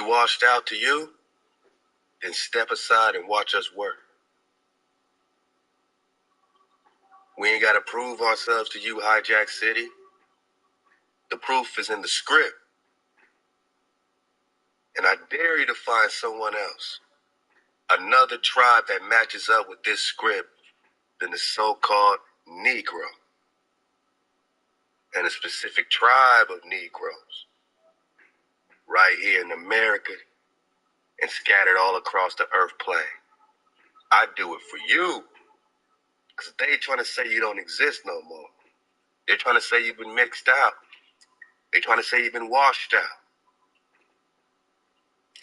we washed out to you, then step aside and watch us work. We ain't got to prove ourselves to you, Hijack City. The proof is in the script. And I dare you to find someone else, another tribe that matches up with this script than the so-called Negro, and a specific tribe of Negroes right here in America and scattered all across the earth plane. I do it for you, because they trying to say you don't exist no more. They're trying to say you've been mixed out. They're trying to say you've been washed out.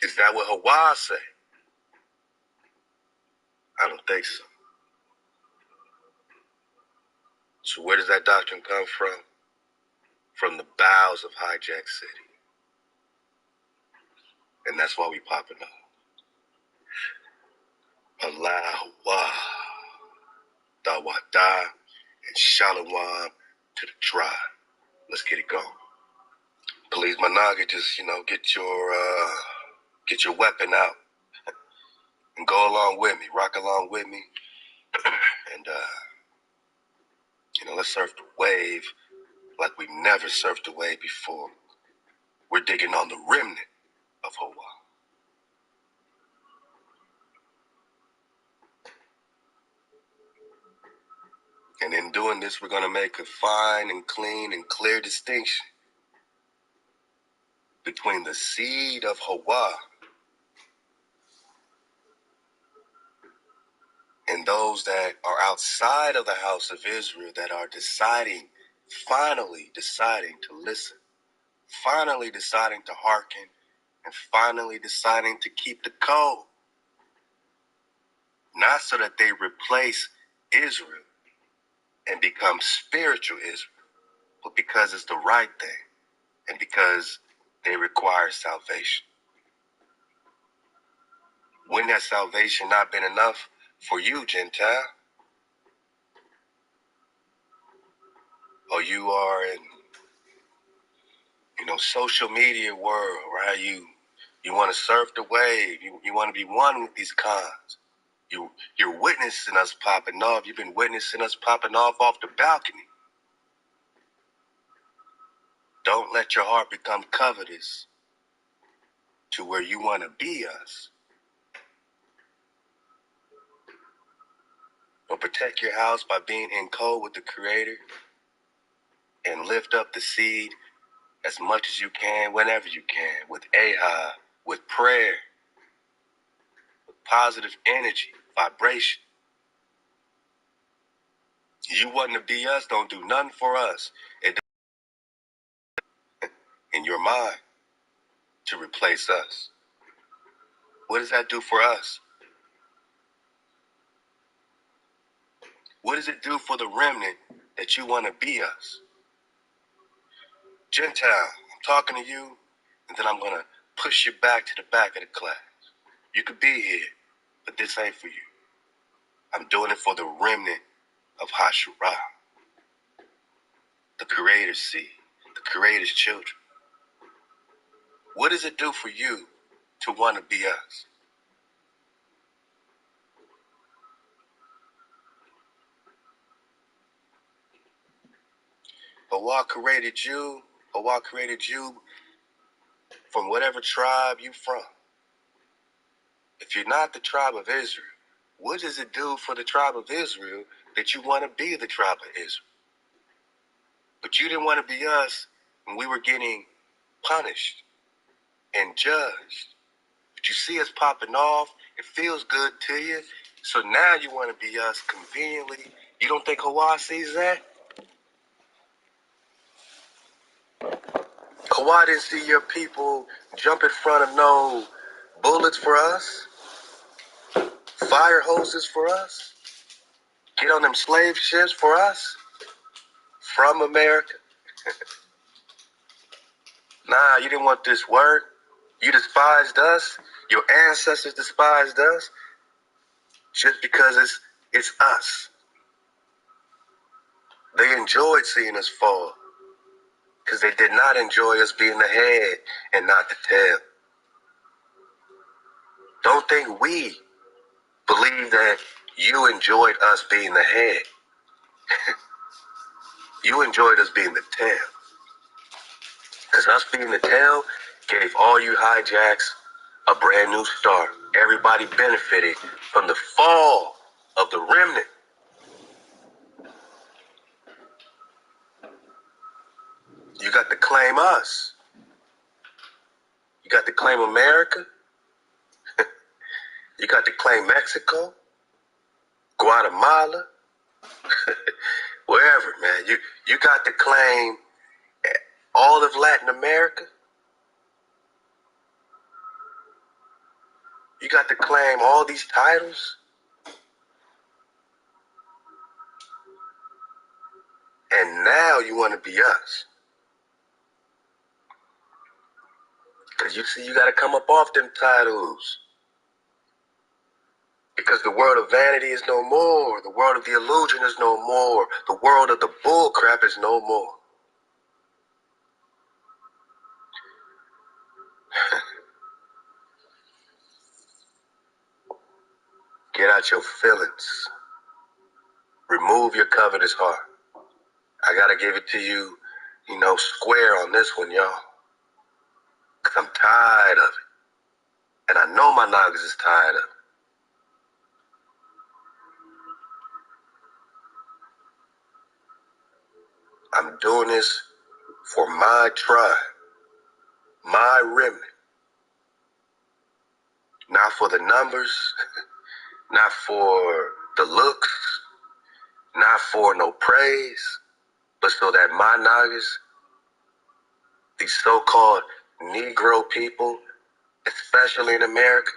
Is that what Hawaii say? I don't think so. So where does that doctrine come from? From the bowels of Hijack City. And that's why we popping up. Allah, Dawada, and Shalom to the tribe. Let's get it going. Please, my Naga, just, get your weapon out and go along with me, rock along with me. And, let's surf the wave like we've never surfed the wave before. We're digging on the remnant of Hawaii. And in doing this, we're going to make a fine and clean and clear distinction between the seed of Hawaii and those that are outside of the house of Israel that are finally deciding to listen, finally deciding to hearken, and finally deciding to keep the code. Not so that they replace Israel and become spiritual Israel, but because it's the right thing and because they require salvation. Wouldn't that salvation not been enough for you, Gentile? Or you are in, social media world, right? You want to surf the wave. You want to be one with these cons. You're witnessing us popping off. You've been witnessing us popping off the balcony. Don't let your heart become covetous to where you want to be us. But protect your house by being in code with the Creator and lift up the seed as much as you can, whenever you can, with ahab, with prayer, with positive energy, vibration. You wanting to be us, don't do nothing for us. It in your mind to replace us. What does that do for us? What does it do for the remnant that you want to be us? Gentile, I'm talking to you, and then I'm going to push you back to the back of the class. You could be here, but this ain't for you. I'm doing it for the remnant of Hashurah, the Creator's seed, the Creator's children. What does it do for you to want to be us? Allah created you from whatever tribe you from. If you're not the tribe of Israel, what does it do for the tribe of Israel that you want to be the tribe of Israel? But you didn't want to be us when we were getting punished and judged. But you see us popping off, it feels good to you, so now you want to be us conveniently. You don't think Hawaii sees that? Hawaii didn't see your people jump in front of no bullets for us, fire hoses for us, get on them slave ships for us, from America. Nah, you didn't want this word. You despised us. Your ancestors despised us just because it's us. They enjoyed seeing us fall because they did not enjoy us being the head and not the tail. Don't think we believe that you enjoyed us being the head. You enjoyed us being the tail. Because us being the tail gave all you hijacks a brand new start. Everybody benefited from the fall of the remnant. You got to claim us. You got to claim America. You got to claim Mexico, Guatemala, wherever, man. You got to claim all of Latin America. You got to claim all these titles. And now you want to be us. Because you see, you got to come up off them titles. Because the world of vanity is no more. The world of the illusion is no more. The world of the bull crap is no more. Get out your feelings. Remove your covetous heart. I got to give it to you, square on this one, y'all. Because I'm tired of it. And I know my noggins is tired of it. I'm doing this for my tribe, my remnant. Not for the numbers, not for the looks, not for no praise, but so that my noggins, these so-called Negro people, especially in America,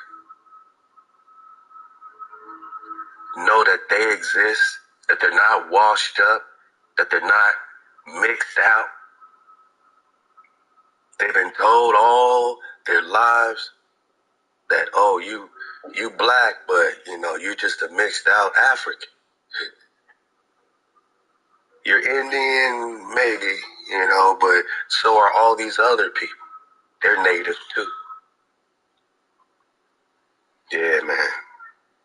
know that they exist, that they're not washed up, that they're not mixed out. They've been told all their lives that, oh, you black, but, you're just a mixed out African. You're Indian, maybe, but so are all these other people. They're native too. Yeah, man.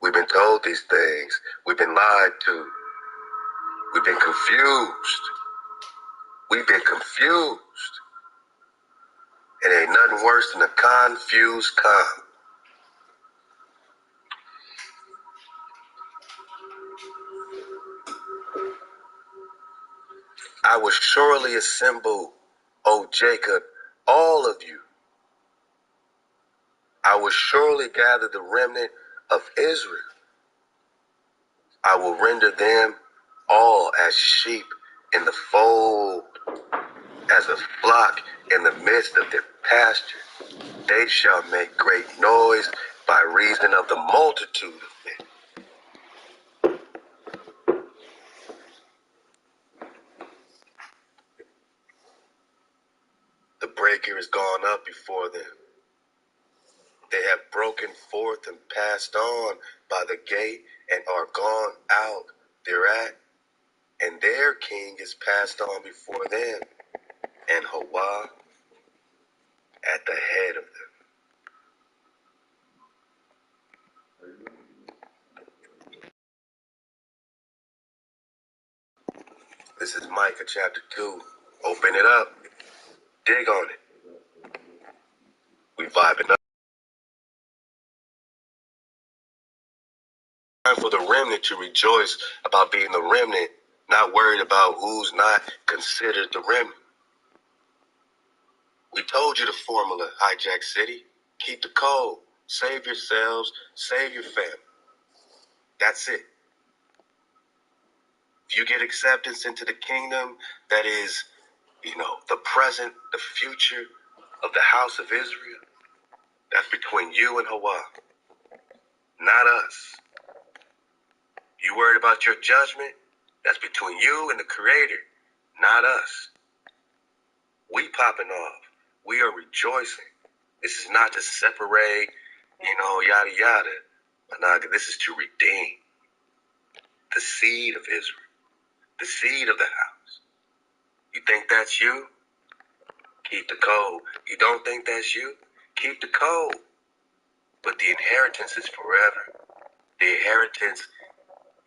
We've been told these things. We've been lied to. We've been confused. We've been confused. It ain't nothing worse than a confused con. I will surely assemble, O Jacob, all of you. I will surely gather the remnant of Israel. I will render them all as sheep in the fold, as a flock in the midst of their pasture. They shall make great noise by reason of the multitude of men. The breaker is gone up before them. They have broken forth and passed on by the gate and are gone out thereat, and their king is passed on before them, and Hawa at the head of them. This is Micah chapter 2. Open it up. Dig on it. We vibing up. Time for the remnant to rejoice about being the remnant, not worried about who's not considered the remnant. We told you the formula, Hijack City. Keep the code. Save yourselves. Save your family. That's it. If you get acceptance into the kingdom that is, the present, the future of the house of Israel, that's between you and Hawa, not us. You worried about your judgment? That's between you and the Creator, not us. We popping off. We are rejoicing. This is not to separate, yada, yada. But this is to redeem the seed of Israel, the seed of the house. You think that's you? Keep the code. You don't think that's you? Keep the code. But the inheritance is forever. The inheritance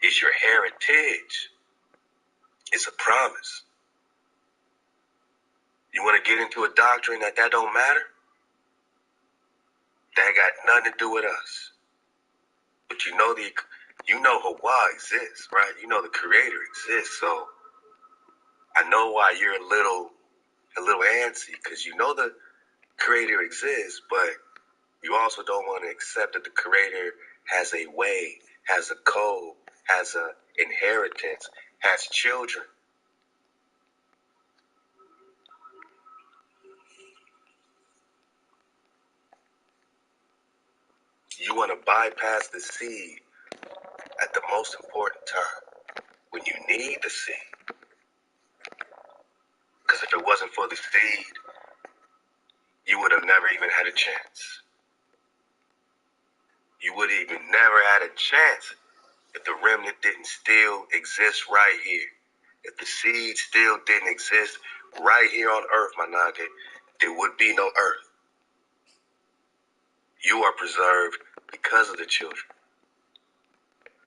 is your heritage. It's a promise. You want to get into a doctrine that don't matter? That got nothing to do with us. But you know Hawa exists, right? You know the Creator exists. So I know why you're a little antsy, because you know the Creator exists, but you also don't want to accept that the Creator has a way, has a code, has an inheritance, has children. You want to bypass the seed at the most important time, when you need the seed. Because if it wasn't for the seed, you would have never even had a chance. You would have even never had a chance if the remnant didn't still exist right here. If the seed still didn't exist right here on earth, my nugget, there would be no earth. You are preserved because of the children.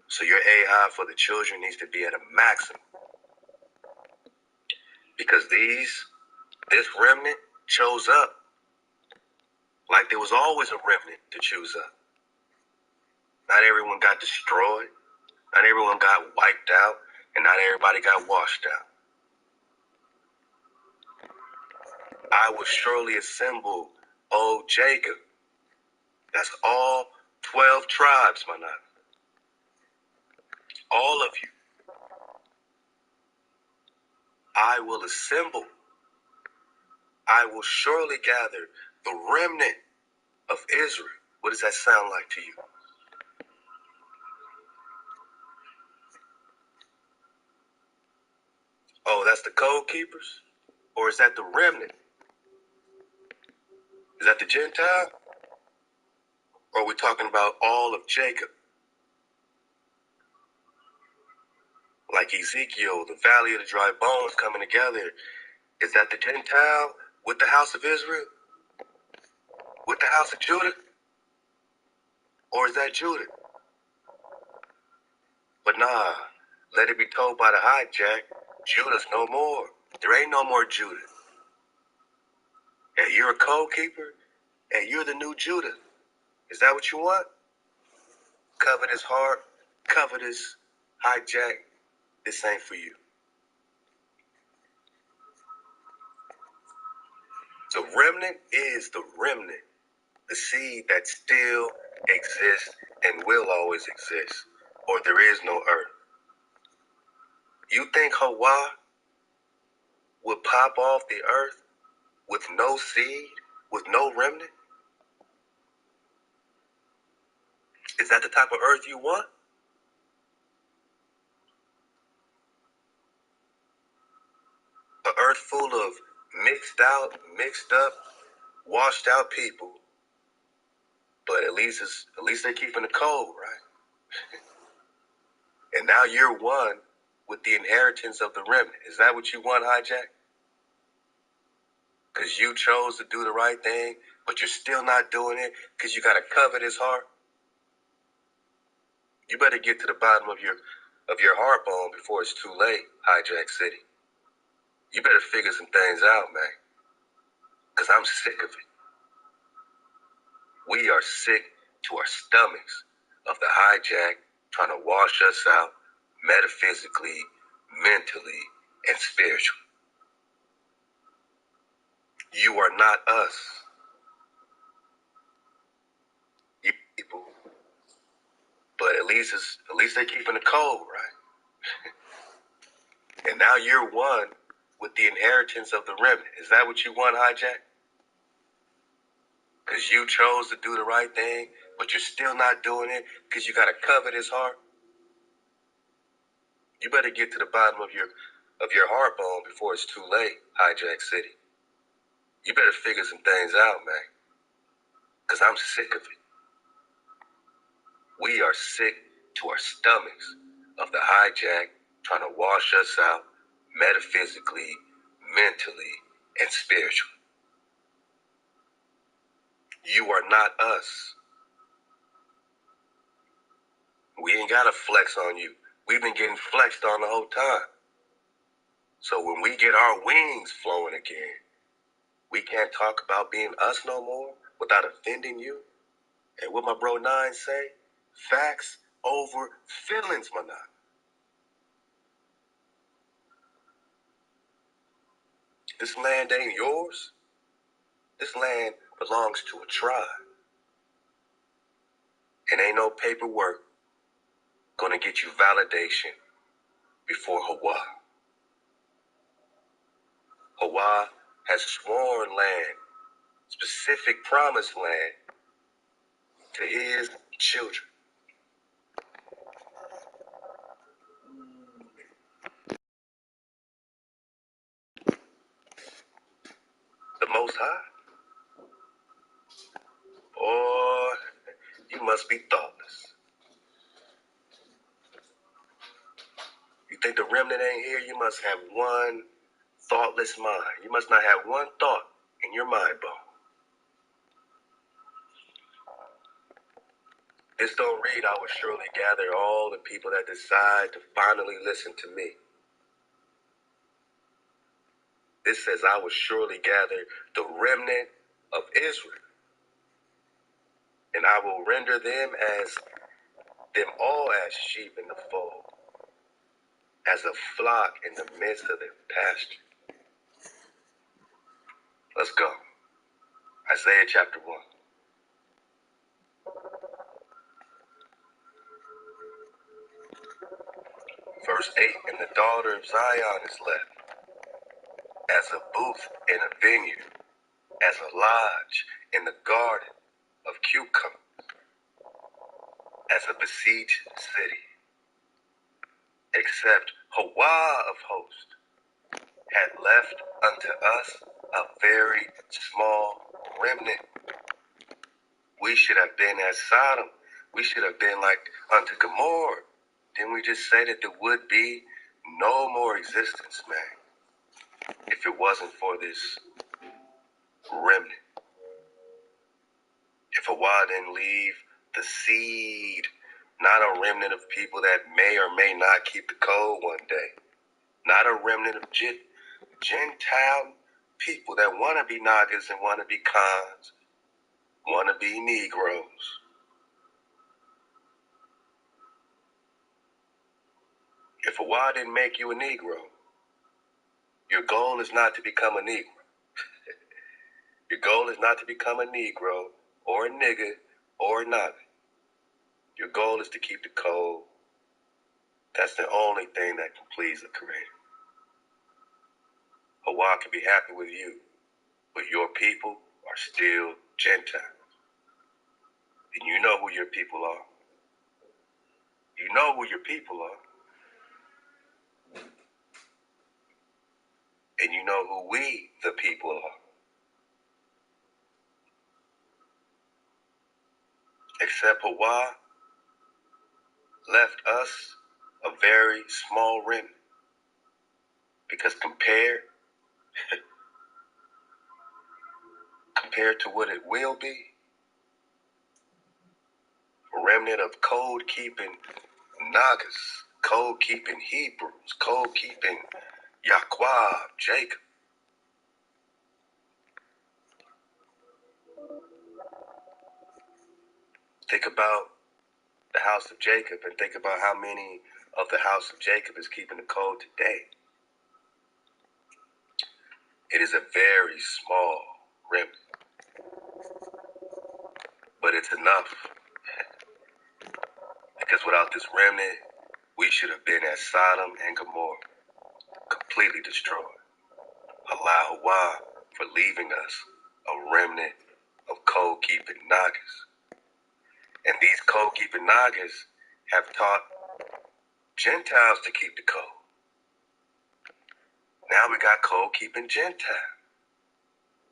So your AI for the children needs to be at a maximum. Because this remnant chose up like there was always a remnant to choose up. Not everyone got destroyed. Not everyone got wiped out. And not everybody got washed out. I will surely assemble, O Jacob. That's all 12 tribes, my nigga. All of you. I will assemble. I will surely gather the remnant of Israel. What does that sound like to you? Oh, that's the code keepers? Or is that the remnant? Is that the Gentile? Or are we talking about all of Jacob? Like Ezekiel, the valley of the dry bones coming together. Is that the Gentile with the house of Israel? With the house of Judah? Or is that Judah? But nah, let it be told by the hijack, Judah's no more. There ain't no more Judah. Hey, you're a code keeper? Hey, you're the new Judah. Is that what you want? Covetous heart, covetous hijack. This ain't for you. The remnant is the remnant. The seed that still exists and will always exist. Or there is no earth. You think Hawa would pop off the earth with no seed, with no remnant? Is that the type of earth you want? An earth full of mixed up, washed out people. But at least they're keeping the code, right? And now you're one with the inheritance of the remnant. Is that what you want, hijack? Because you chose to do the right thing, but you're still not doing it because you got a covetous heart. You better get to the bottom of your heart bone before it's too late, Hijack City. You better figure some things out, man. Because I'm sick of it. We are sick to our stomachs of the hijack trying to wash us out metaphysically, mentally, and spiritually. You are not us. You people. But at least they're keeping the code, right? And now you're one with the inheritance of the remnant. Is that what you want, hijack? Because you chose to do the right thing, but you're still not doing it because you got a covetous heart. You better get to the bottom of your heart bone before it's too late, Hijack City. You better figure some things out, man. Because I'm sick of it. We are sick to our stomachs of the hijack trying to wash us out metaphysically, mentally, and spiritually. You are not us. We ain't got to flex on you. We've been getting flexed on the whole time. So when we get our wings flowing again, we can't talk about being us no more without offending you. And what my bro Nine say, facts over feelings, my nine. This land ain't yours. This land belongs to a tribe. And ain't no paperwork gonna get you validation before Hawa. Hawa has sworn land, specific promised land, to his children. The Most High? Or you must be thoughtless. You think the remnant ain't here? You must have one thoughtless mind. You must not have one thought in your mind bone. This don't read, I will surely gather all the people that decide to finally listen to me. This says, I will surely gather the remnant of Israel, and I will render them all as sheep in the fold, as a flock in the midst of their pasture. Let's go. Isaiah chapter 1. Verse 8, and the daughter of Zion is left as a booth in a vineyard, as a lodge in the garden of cucumbers, as a besieged city. Except Hawa of hosts had left unto us a very small remnant. We should have been as Sodom. We should have been like unto Gomorrah. Didn't we just say that there would be no more existence, man, if it wasn't for this remnant? If Hawa didn't leave the seed, not a remnant of people that may or may not keep the code one day, not a remnant of Gentile people that want to be Nagas and want to be Khans, want to be Negroes. If Hawa didn't make you a Negro, your goal is not to become a Negro. Your goal is not to become a Negro or a nigga or a Naga. Your goal is to keep the code. That's the only thing that can please the Creator. Hawa can be happy with you, but your people are still Gentiles. And you know who your people are. You know who your people are. And you know who we, the people, are. Except Hawa left us a very small remnant. Because compared to what it will be, a remnant of code-keeping Nagas, code-keeping Hebrews, code-keeping Yaqub, Jacob. Think about the house of Jacob and think about how many of the house of Jacob is keeping the code today. It is a very small remnant, but it's enough. Because without this remnant, we should have been as Sodom and Gomorrah, completely destroyed. Allow Hawa for leaving us a remnant of code-keeping Nagas. And these code-keeping Nagas have taught Gentiles to keep the code. Now we got code-keeping Gentiles.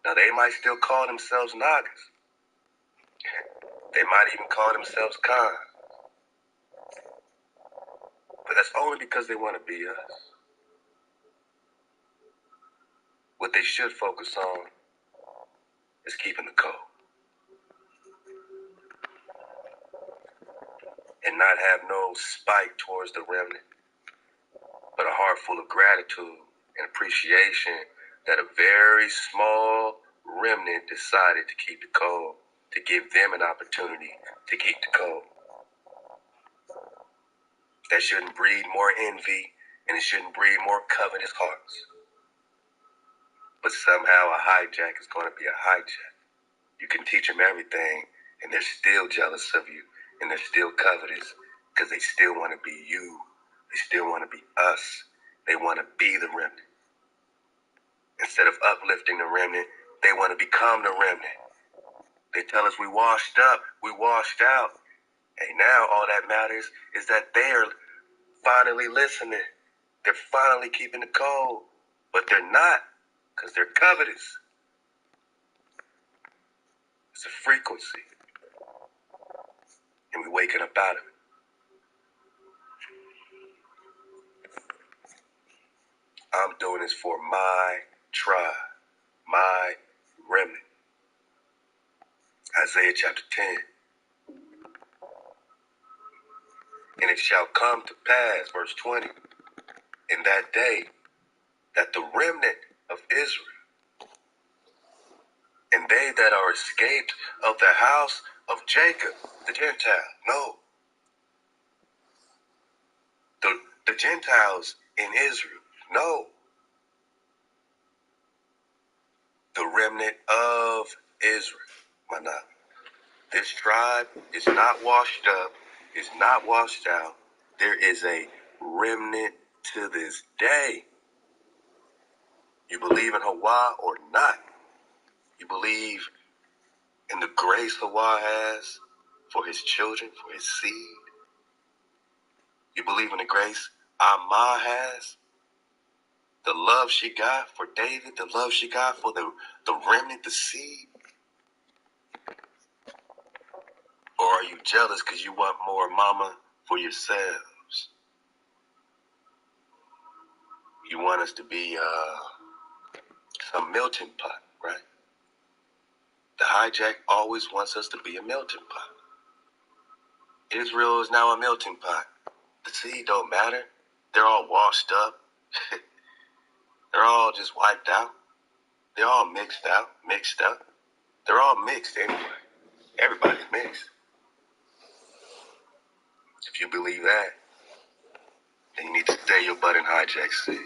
Now they might still call themselves Nagas. They might even call themselves Khans. But that's only because they want to be us. What they should focus on is keeping the code. And and not have no spite towards the remnant, but a heart full of gratitude and appreciation that a very small remnant decided to keep the code, to give them an opportunity to keep the code. That shouldn't breed more envy, and it shouldn't breed more covetous hearts. But somehow a hijack is going to be a hijack. You can teach them everything, and they're still jealous of you, and they're still covetous, because they still want to be you. They still want to be us. They want to be the remnant. Instead of uplifting the remnant, they want to become the remnant. They tell us we washed up, we washed out. Hey, now all that matters is that they're finally listening. They're finally keeping the code, but they're not, because they're covetous. It's a frequency, and we're waking up out of it. I'm doing this for my tribe, my remnant. Isaiah chapter 10. And it shall come to pass, verse 20, in that day that the remnant of Israel and they that are escaped of the house of Jacob, the Gentile, no, the Gentiles in Israel, no, the remnant of Israel, Manah. This tribe is not washed up, is not washed out. There is a remnant to this day. You believe in Hawa or not? You believe in the grace Hawa has for his children, for his seed? You believe in the grace Amma has? The love she got for David, the love she got for the remnant, the seed? Or are you jealous because you want more mama for yourselves? You want us to be some melting pot, right? The hijack always wants us to be a melting pot. Israel is now a melting pot. The seed don't matter. They're all washed up. They're all just wiped out. They're all mixed up. They're all mixed anyway. Everybody's mixed. If you believe that, then you need to stay your butt in hijack seed.